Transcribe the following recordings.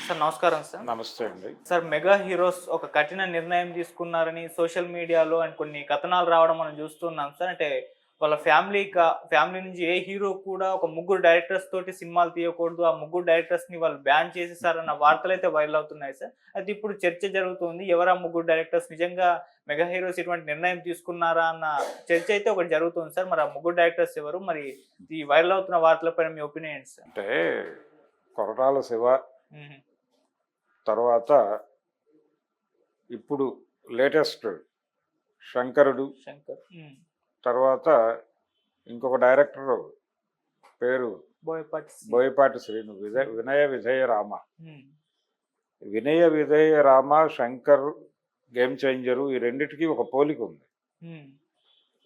Sir నమస్కారం sir. నమస్తే అండి. సార్ మెగా హీరోస్ ఒక కఠిన నిర్ణయం తీసుకున్నారని సోషల్ మీడియాలో అండ్ కొన్ని కథనాలు రావడం మనం చూస్తున్నాం సార్. అంటే వాళ్ళ ఫ్యామిలీ నుంచి ఏ హీరో కూడా ఒక ముగ్గురు డైరెక్టర్స్ తోటి సినిమాలు తీయకూడదు. ఆ ముగ్గురు డైరెక్టర్స్‌ని వాళ్ళు బ్యాన్ చేసేసారన్న వార్తలైతే వైరల్ అవుతున్నాయి సార్. అయితే ఇప్పుడు చర్చ జరుగుతుంది. ఎవరు ఆ ముగ్గురు డైరెక్టర్స్? నిజంగా మెగా హీరోస్ ఇటువంటి నిర్ణయం తీసుకున్నారా అన్న చర్చ అయితే ఒకటి జరుగుతుంది సార్. మరి ఆ ముగ్గురు డైరెక్టర్స్ ఎవరు? మరి ఈ వైరల్ అవుతున్న వార్తలపైన మీ ఒపీనియన్ ఏంటి సార్? అంటే కొరటాల శివ హుహు. తర్వాత ఇప్పుడు లేటెస్ట్ శంకరుడు, శంకర్. తర్వాత ఇంకొక డైరెక్టర్ పేరు బోయపాటి సి. బోయపాటి శ్రీను, వినయ విధేయ రామ. హ్మ్. వినయ విధేయ రామ, శంకర్, గేమ్ చేంజరు ఈ రెండిటికి ఒక పోలిక ఉంది. హ్మ్.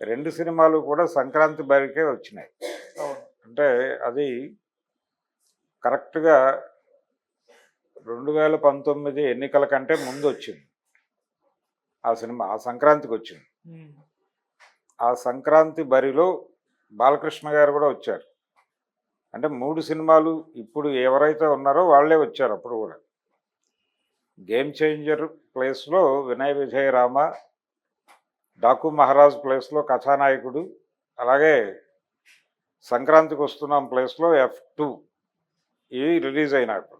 రెండు సినిమాలు కూడా సంక్రాంతి బరికే వచ్చినాయి. అవును. అంటే అది కరెక్ట్గా 2019 ఎన్నికల కంటే ముందు వచ్చింది ఆ సినిమా. ఆ సంక్రాంతికి వచ్చింది. హ్మ్. ఆ సంక్రాంతి బరిలో బాలకృష్ణ గారు కూడా వచ్చారు. అంటే 3 సినిమాలు ఇప్పుడు ఎవరైతే ఉన్నారో వాళ్ళే వచ్చారు అప్పుడు కూడా. గేమ్ చేంజర్ ప్లేస్లో వినయ విజయ రామ, డాకు మహారాజ్ ప్లేస్లో కథానాయకుడు, అలాగే సంక్రాంతికి వస్తున్నాం ప్లేస్లో F2 ఇవి రిలీజ్ అయినప్పుడు.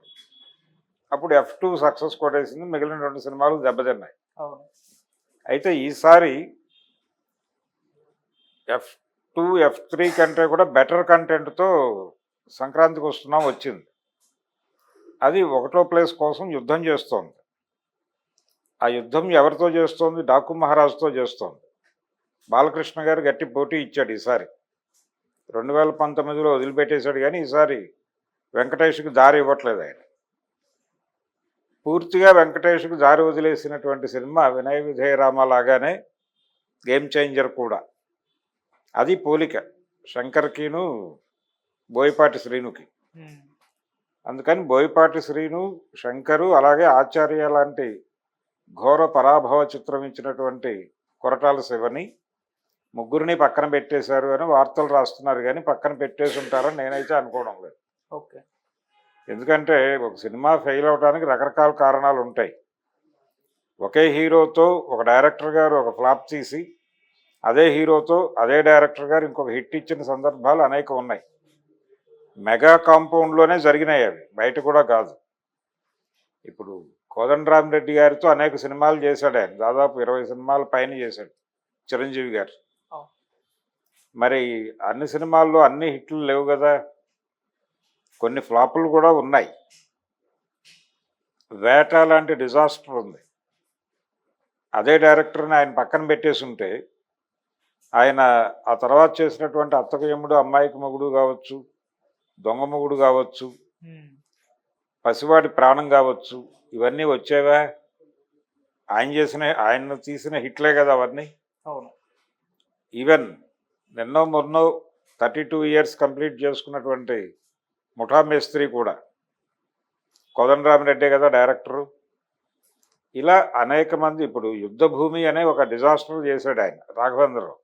అప్పుడు F2 సక్సెస్ కొట్టేసింది, మిగిలిన 2 సినిమాలు దెబ్బతిన్నాయి. అవును. అయితే ఈసారి F2 F3 కంటే కూడా బెటర్ కంటెంట్తో సంక్రాంతికి వస్తున్నాం వచ్చింది. అది 1వ ప్లేస్ కోసం యుద్ధం చేస్తోంది. ఆ యుద్ధం ఎవరితో చేస్తోంది? డాకు మహారాజ్తో చేస్తోంది. బాలకృష్ణ గారు గట్టి పోటీ ఇచ్చాడు ఈసారి. 2019లో వదిలిపెట్టేశాడు, కానీ ఈసారి వెంకటేష్కి దారి ఇవ్వట్లేదు ఆయన. పూర్తిగా వెంకటేష్కి దారి వదిలేసినటువంటి సినిమా వినయ విధేయ రామ లాగానే గేమ్ చేంజర్ కూడా. అది పోలిక శంకర్కిను బోయపాటి శ్రీనుకి. హ్మ్. అందుకని బోయపాటి శ్రీను, శంకరు, అలాగే ఆచార్య లాంటి ఘోర పరాభవ చిత్రం ఇచ్చినటువంటి కొరటాల శివని ముగ్గురిని పక్కన పెట్టేశారు అని వార్తలు రాస్తున్నారు, కానీ పక్కన పెట్టేసి ఉంటారని నేనైతే అనుకోవడం లేదు. ఓకే. ఎందుకంటే ఒక సినిమా ఫెయిల్ అవడానికి రకరకాల కారణాలు ఉంటాయి. ఒకే హీరోతో ఒక డైరెక్టర్ గారు ఒక ఫ్లాప్ తీసి అదే హీరోతో అదే డైరెక్టర్ గారు ఇంకొక హిట్ ఇచ్చిన సందర్భాలు అనేక ఉన్నాయి. మెగా కాంపౌండ్లోనే జరిగినాయి అవి, బయట కూడా కాదు. ఇప్పుడు కోదండరామిరెడ్డి గారితో అనేక సినిమాలు చేశాడు ఆయన, దాదాపు 20 సినిమాల పైన చేశాడు చిరంజీవి గారు. అవును. మరి అన్ని సినిమాల్లో అన్ని హిట్లు లేవు కదా, కొన్ని ఫ్లాపులు కూడా ఉన్నాయి. వేట లాంటి డిజాస్టర్ ఉంది. అదే డైరెక్టర్ని ఆయన పక్కన పెట్టేసి ఉంటే ఆయన ఆ తర్వాత చేసినటువంటి అత్తకు యముడు, అమ్మాయికి మొగుడు కావచ్చు, దొంగ మొగుడు కావచ్చు, హ్మ్. పసివాడి ప్రాణం కావచ్చు, ఇవన్నీ వచ్చేవా? ఆయన తీసిన హిట్లే కదా అవన్నీ. అవును. ఈవెన్ నిన్నో మొన్నో 32 ఇయర్స్ కంప్లీట్ చేసుకున్నటువంటి ముఠా మేస్త్రి కూడా కోదండరామిరెడ్డే కదా డైరెక్టరు. ఇలా అనేక మంది. ఇప్పుడు యుద్ధభూమి అనే ఒక డిజాస్టర్ చేశాడు ఆయన, రాఘవేంద్రరావు.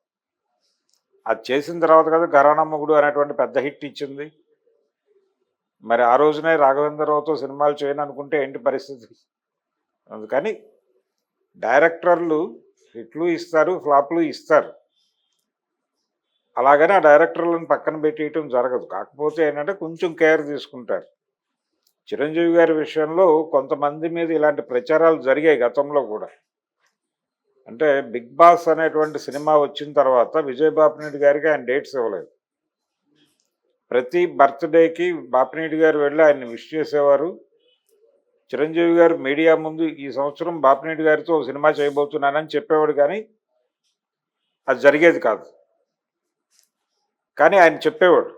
అది చేసిన తర్వాత కదా ఘరానా మొగుడు అనేటువంటి పెద్ద హిట్ ఇచ్చింది. మరి ఆ రోజునే రాఘవేంద్రరావుతో సినిమాలు చేయను అనుకుంటే ఏంటి పరిస్థితి? అందుకని డైరెక్టర్లు హిట్లు ఇస్తారు, ఫ్లాప్లు ఇస్తారు. అలాగని ఆ డైరెక్టర్లను పక్కన పెట్టేయటం జరగదు. కాకపోతే ఏంటంటే కొంచెం కేర్ తీసుకుంటారు. చిరంజీవి గారి విషయంలో కొంతమంది మీద ఇలాంటి ప్రచారాలు జరిగాయి గతంలో కూడా. అంటే బిగ్ బాస్ అనేటువంటి సినిమా వచ్చిన తర్వాత విజయ్ బాపినేని గారికి ఆయన డేట్స్ ఇవ్వలేదు. ప్రతి బర్త్డేకి బాపినేని గారు వెళ్ళి ఆయన్ని విష్ చేసేవారు. చిరంజీవి గారు మీడియా ముందు ఈ సంవత్సరం బాపినేని గారితో సినిమా చేయబోతున్నానని చెప్పేవాడు, కానీ అది జరిగేది కాదు. కానీ ఆయన చెప్పేవాడు,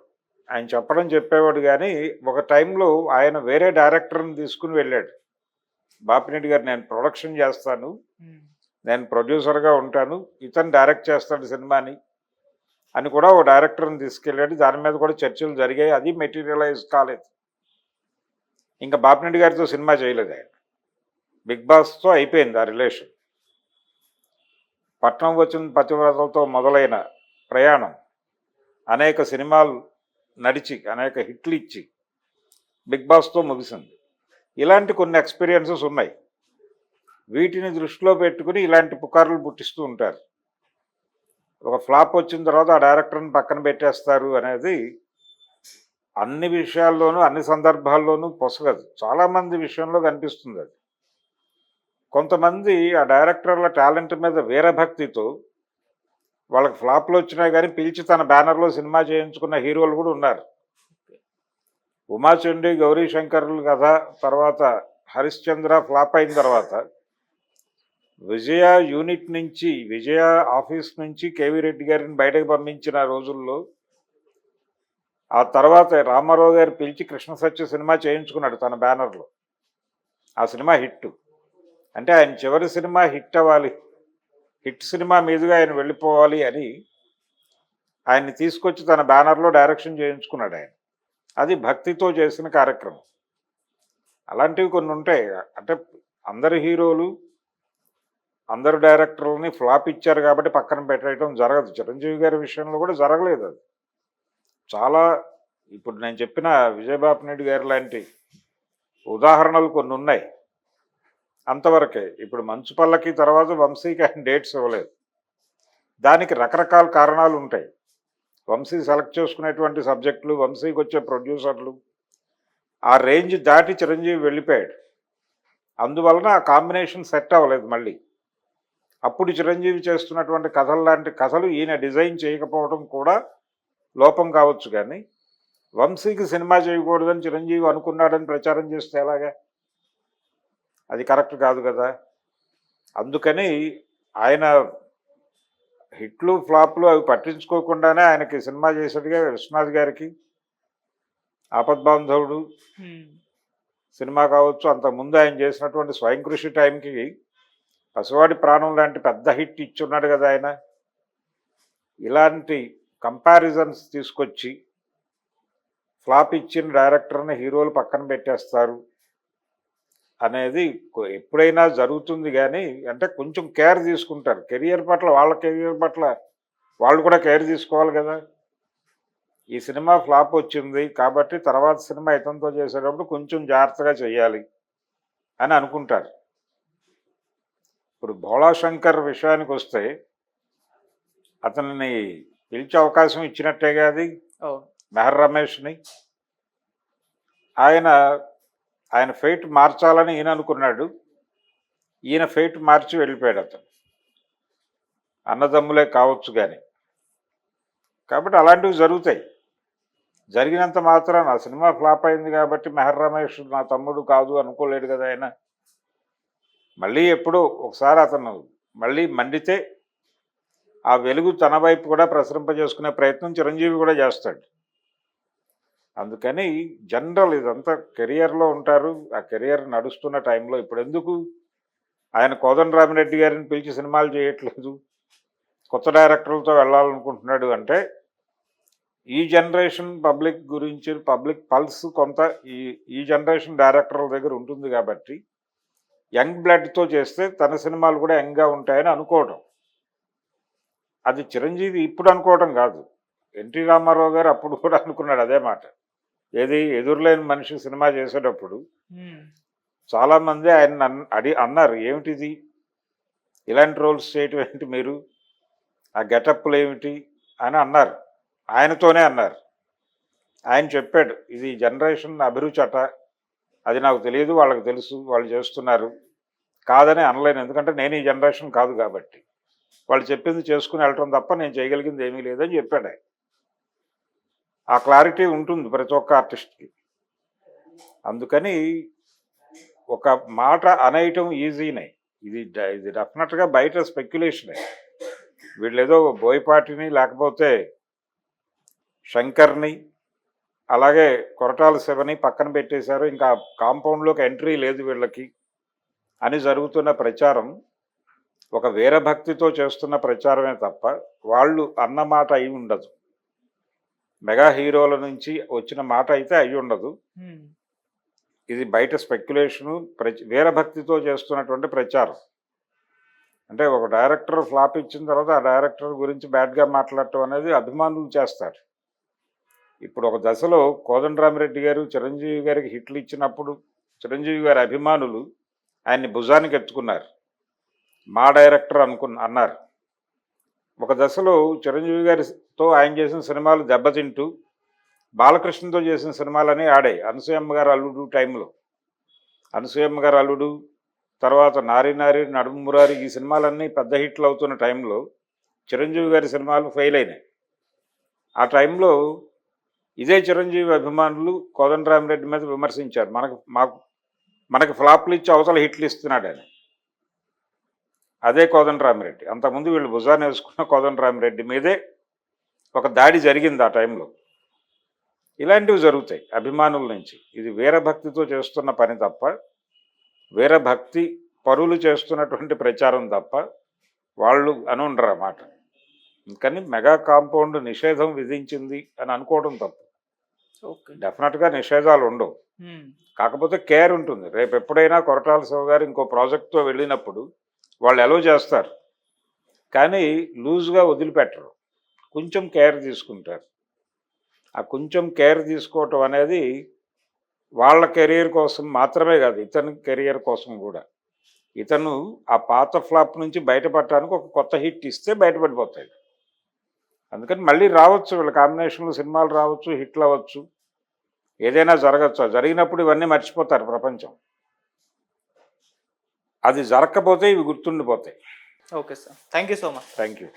ఆయన చెప్పేవాడు. కానీ ఒక టైంలో ఆయన వేరే డైరెక్టర్ని తీసుకుని వెళ్ళాడు. బాపినేని గారు నేను ప్రొడక్షన్ చేస్తాను, నేను ప్రొడ్యూసర్గా ఉంటాను, ఇతను డైరెక్ట్ చేస్తాడు సినిమాని అని కూడా ఓ డైరెక్టర్ని తీసుకెళ్ళాడు. దాని మీద కూడా చర్చలు జరిగాయి. అది మెటీరియలైజ్ కాలేదు. ఇంకా బాపినేని గారితో సినిమా చేయలేదు ఆయన. బిగ్ బాస్తో అయిపోయింది ఆ రిలేషన్. పట్నం వచ్చిన పతివ్రతలతో మొదలైన ప్రయాణం అనేక సినిమాలు నడిచి అనేక హిట్లు ఇచ్చి బిగ్ బాస్తో ముగిసింది. ఇలాంటి కొన్ని ఎక్స్పీరియన్సెస్ ఉన్నాయి. వీటిని దృష్టిలో పెట్టుకుని ఇలాంటి పుకార్లు పుట్టిస్తూ ఉంటారు. ఒక ఫ్లాప్ వచ్చిన తర్వాత ఆ డైరెక్టర్ని పక్కన పెట్టేస్తారు అనేది అన్ని విషయాల్లోనూ అన్ని సందర్భాల్లోనూ పొసగదు. చాలామంది విషయంలో కనిపిస్తుంది అది. కొంతమంది ఆ డైరెక్టర్ల టాలెంట్ మీద వీరభక్తితో వాళ్ళకి ఫ్లాప్లు వచ్చినా కానీ పిలిచి తన బ్యానర్లో సినిమా చేయించుకున్న హీరోలు కూడా ఉన్నారు. ఉమాచండి, గౌరీ శంకర్లు కథ తర్వాత హరిశ్చంద్ర ఫ్లాప్ అయిన తర్వాత విజయ యూనిట్ నుంచి విజయ ఆఫీస్ నుంచి కేవీ రెడ్డి గారిని బయటకు పంపించిన రోజుల్లో ఆ తర్వాత రామారావు గారు పిలిచి కృష్ణ సత్య సినిమా చేయించుకున్నాడు తన బ్యానర్లో. ఆ సినిమా హిట్. అంటే ఆయన చివరి సినిమా హిట్ అవ్వాలి, హిట్ సినిమా మీదుగా ఆయన వెళ్ళిపోవాలి అని ఆయన్ని తీసుకొచ్చి తన బ్యానర్లో డైరెక్షన్ చేయించుకున్నాడు ఆయన. అది భక్తితో చేసిన కార్యక్రమం. అలాంటివి కొన్ని ఉంటాయి. అంటే అందరు హీరోలు అందరు డైరెక్టర్లని ఫ్లాప్ ఇచ్చారు కాబట్టి పక్కన పెట్టడం జరగదు. చిరంజీవి గారి విషయంలో కూడా జరగలేదు అది. చాలా ఇప్పుడు నేను చెప్పిన విజయబాబు నాయుడు గారు లాంటి ఉదాహరణలు కొన్ని ఉన్నాయి. అంతవరకే. ఇప్పుడు మంచు పల్లకి తర్వాత వంశీకి ఆయన డేట్స్ ఇవ్వలేదు. దానికి రకరకాల కారణాలు ఉంటాయి. వంశీ సెలెక్ట్ చేసుకునేటువంటి సబ్జెక్టులు, వంశీకి వచ్చే ప్రొడ్యూసర్లు, ఆ రేంజ్ దాటి చిరంజీవి వెళ్ళిపోయాడు. అందువలన ఆ కాంబినేషన్ సెట్ అవ్వలేదు మళ్ళీ. అప్పుడు చిరంజీవి చేస్తున్నటువంటి కథలు లాంటి కథలు ఈయన డిజైన్ చేయకపోవడం కూడా లోపం కావచ్చు. కానీ వంశీకి సినిమా చేయకూడదని చిరంజీవి అనుకున్నాడని ప్రచారం చేస్తే ఎలాగా? అది కరెక్ట్ కాదు కదా. అందుకని ఆయన హిట్లు ఫ్లాప్లు అవి పట్టించుకోకుండానే ఆయనకి సినిమా చేసేట్టుగా విశ్వనాథ్ గారికి ఆపద్బాంధవుడు సినిమా కావచ్చు, అంతకుముందు ఆయన చేసినటువంటి స్వయం కృషి టైంకి పసివాడి ప్రాణం లాంటి పెద్ద హిట్ ఇచ్చున్నాడు కదా ఆయన. ఇలాంటి కంపారిజన్స్ తీసుకొచ్చి ఫ్లాప్ ఇచ్చిన డైరెక్టర్ని హీరోలు పక్కన పెట్టేస్తారు అనేది ఎప్పుడైనా జరుగుతుంది. కానీ అంటే కొంచెం కేర్ తీసుకుంటారు. కెరియర్ పట్ల వాళ్ళ కెరియర్ పట్ల వాళ్ళు కూడా కేర్ తీసుకోవాలి కదా. ఈ సినిమా ఫ్లాప్ వచ్చింది కాబట్టి తర్వాత సినిమా ఇతనితో చేసేటప్పుడు కొంచెం జాగ్రత్తగా చేయాలి అని అనుకుంటారు. ఇప్పుడు భోళాశంకర్ విషయానికి వస్తే అతనిని పిలిచే అవకాశం ఇచ్చినట్టేగా అది మెహర్ రమేష్ని. ఆయన ఫేట్ మార్చాలని ఈయన అనుకున్నాడు. ఈయన ఫేట్ మార్చి వెళ్ళిపోయాడు అతను. అన్నదమ్ములే కావచ్చు కానీ. కాబట్టి అలాంటివి జరుగుతాయి. జరిగినంత మాత్రాన ఆ సినిమా ఫ్లాప్ అయింది కాబట్టి మెహర్ రమేష్ నా తమ్ముడు కాదు అనుకోలేడు కదా ఆయన. మళ్ళీ ఎప్పుడో ఒకసారి అతను మళ్ళీ మండితే ఆ వెలుగు తన వైపు కూడా ప్రసరింపజేసుకునే ప్రయత్నం చిరంజీవి కూడా చేస్తాడు. అందుకని జనరల్ ఇదంతా కెరియర్లో ఉంటారు. ఆ కెరియర్ నడుస్తున్న టైంలో ఇప్పుడు ఎందుకు ఆయన కోదండరామిరెడ్డి గారిని పిలిచి సినిమాలు చేయట్లేదు, కొత్త డైరెక్టర్లతో వెళ్ళాలనుకుంటున్నాడు అంటే ఈ జనరేషన్ పబ్లిక్ గురించి పబ్లిక్ పల్స్ కొంత ఈ జనరేషన్ డైరెక్టర్ల దగ్గర ఉంటుంది కాబట్టి యంగ్ బ్లడ్తో చేస్తే తన సినిమాలు కూడా యంగ్గా ఉంటాయని అనుకోవడం. అది చిరంజీవి ఇప్పుడు అనుకోవడం కాదు. ఎన్టీ రామారావు గారు అప్పుడు కూడా అనుకున్నాడు అదే మాట. ఏది ఎదురులేని మనిషి సినిమా చేసేటప్పుడు చాలామంది ఆయన అన్నారు, ఏమిటిది ఇలాంటి రోల్స్ చేయటం ఏంటి మీరు, ఆ గెటప్లు ఏమిటి అని అన్నారు. ఆయనతోనే అన్నారు. ఆయన చెప్పాడు, ఇది జనరేషన్ అభిరుచి అట, అది నాకు తెలియదు, వాళ్ళకి తెలుసు, వాళ్ళు చేస్తున్నారు, కాదని అనలేను, ఎందుకంటే నేను ఈ జనరేషన్ కాదు కాబట్టి వాళ్ళు చెప్పింది చేసుకుని వెళ్ళటం తప్ప నేను చేయగలిగింది ఏమీ లేదని చెప్పాడు ఆయన. ఆ క్లారిటీ ఉంటుంది ప్రతి ఒక్క ఆర్టిస్ట్కి. అందుకని ఒక మాట అనేయటం ఈజీనే. ఇది డెఫినెట్గా బయట స్పెక్యులేషనే. వీళ్ళు ఏదో బోయపాటిని లేకపోతే శంకర్ని అలాగే కొరటాల శివని పక్కన పెట్టేశారు, ఇంకా కాంపౌండ్లోకి ఎంట్రీ లేదు వీళ్ళకి అని జరుగుతున్న ప్రచారం ఒక వీరభక్తితో చేస్తున్న ప్రచారమే తప్ప వాళ్ళు అన్న మాట అయి ఉండదు. మెగా హీరోల నుంచి వచ్చిన మాట అయితే అయి ఉండదు. ఇది బయట స్పెక్యులేషను, వీరభక్తితో చేస్తున్నటువంటి ప్రచారం. అంటే ఒక డైరెక్టర్ ఫ్లాప్ ఇచ్చిన తర్వాత ఆ డైరెక్టర్ గురించి బ్యాడ్గా మాట్లాడటం అనేది అభిమానులు చేస్తారు. ఇప్పుడు ఒక దశలో కోదండరామిరెడ్డి గారు చిరంజీవి గారికి హిట్లు ఇచ్చినప్పుడు చిరంజీవి గారి అభిమానులు ఆయన్ని భుజానికి ఎత్తుకున్నారు. మా డైరెక్టర్ అన్నారు. ఒక దశలో చిరంజీవి గారితో ఆయన చేసిన సినిమాలు దెబ్బతింటూ బాలకృష్ణతో చేసిన సినిమాలనే ఆడాయి. అనసూయమ్మ గారు అల్లుడు టైంలో, అనసూయమ్మ గారు అల్లుడు, తర్వాత నారి నారి నడుము మురారి, ఈ సినిమాలన్నీ పెద్ద హిట్లు అవుతున్న టైంలో చిరంజీవి గారి సినిమాలు ఫెయిల్ అయినాయి. ఆ టైంలో ఇదే చిరంజీవి అభిమానులు కోదండరామిరెడ్డి మీద విమర్శించారు. మనకి ఫ్లాప్లు ఇచ్చి అవతల హిట్లు ఇస్తున్నాడు అని. అదే కోదండరామిరెడ్డి, అంతకుముందు వీళ్ళు భుజాన్ని వేసుకున్న కోదండరామిరెడ్డి మీదే ఒక దాడి జరిగింది ఆ టైంలో. ఇలాంటివి జరుగుతాయి అభిమానుల నుంచి. ఇది వీరభక్తితో చేస్తున్న పని తప్ప, వీరభక్తి పరులు చేస్తున్నటువంటి ప్రచారం తప్ప వాళ్ళు అని ఉండరు అన్నమాట. కానీ మెగా కాంపౌండ్ నిషేధం విధించింది అని అనుకోవడం తప్పు. ఓకే. డెఫినెట్గా నిషేధాలు ఉండవు, కాకపోతే కేర్ ఉంటుంది. రేపు ఎప్పుడైనా కొరటాల శివ గారు ఇంకో ప్రాజెక్ట్తో వెళ్ళినప్పుడు వాళ్ళు ఎలో చేస్తారు, కానీ లూజ్గా వదిలిపెట్టరు, కొంచెం కేర్ తీసుకుంటారు. ఆ కొంచెం కేర్ తీసుకోవటం అనేది వాళ్ళ కెరీర్ కోసం మాత్రమే కాదు, ఇతని కెరియర్ కోసం కూడా. ఇతను ఆ పాత ఫ్లాప్ నుంచి బయటపడటానికి ఒక కొత్త హిట్ ఇస్తే బయటపడిపోతాయి. అందుకని మళ్ళీ రావచ్చు, వీళ్ళ కాంబినేషన్లో సినిమాలు రావచ్చు, హిట్లు అవ్వచ్చు, ఏదైనా జరగచ్చు. జరిగినప్పుడు ఇవన్నీ మర్చిపోతారు ప్రపంచం. అది జరగకపోతే ఇవి గుర్తుండిపోతాయి. Okay sir, thank you so much. Thank you.